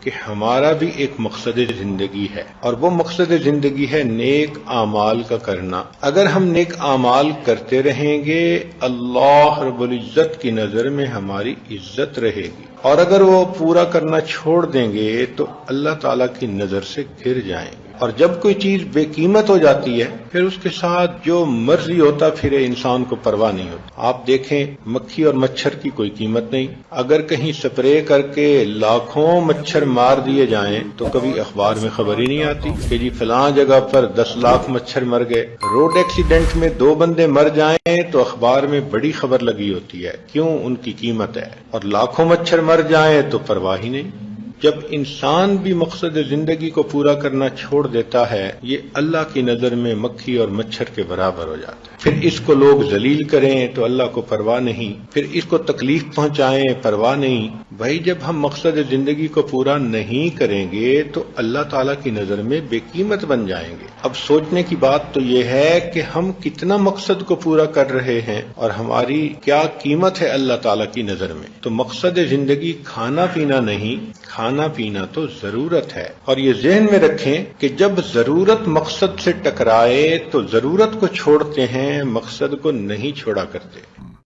کہ ہمارا بھی ایک مقصد زندگی ہے، اور وہ مقصد زندگی ہے نیک اعمال کا کرنا۔ اگر ہم نیک اعمال کرتے رہیں گے اللہ رب العزت کی نظر میں ہماری عزت رہے گی، اور اگر وہ پورا کرنا چھوڑ دیں گے تو اللہ تعالیٰ کی نظر سے گر جائیں گے۔ اور جب کوئی چیز بے قیمت ہو جاتی ہے پھر اس کے ساتھ جو مرضی ہوتا پھرے انسان کو پرواہ نہیں ہوتی۔ آپ دیکھیں مکھی اور مچھر کی کوئی قیمت نہیں، اگر کہیں سپرے کر کے لاکھوں مچھر مار دیے جائیں تو کبھی اخبار میں خبر ہی نہیں آتی کہ جی فلاں جگہ پر 10 لاکھ مچھر مر گئے۔ روڈ ایکسیڈنٹ میں 2 بندے مر جائیں تو اخبار میں بڑی خبر لگی ہوتی ہے، کیوں؟ ان کی قیمت ہے۔ اور لاکھوں مچھر مر جائیں تو پرواہ ہی نہیں۔ جب انسان بھی مقصد زندگی کو پورا کرنا چھوڑ دیتا ہے یہ اللہ کی نظر میں مکھی اور مچھر کے برابر ہو جاتا ہے۔ پھر اس کو لوگ ذلیل کریں تو اللہ کو پرواہ نہیں، پھر اس کو تکلیف پہنچائیں پرواہ نہیں۔ بھائی جب ہم مقصد زندگی کو پورا نہیں کریں گے تو اللہ تعالیٰ کی نظر میں بے قیمت بن جائیں گے۔ اب سوچنے کی بات تو یہ ہے کہ ہم کتنا مقصد کو پورا کر رہے ہیں اور ہماری کیا قیمت ہے اللہ تعالیٰ کی نظر میں۔ تو مقصد زندگی کھانا پینا نہیں، کھانا پینا تو ضرورت ہے، اور یہ ذہن میں رکھیں کہ جب ضرورت مقصد سے ٹکرائے تو ضرورت کو چھوڑتے ہیں، مقصد کو نہیں چھوڑا کرتے۔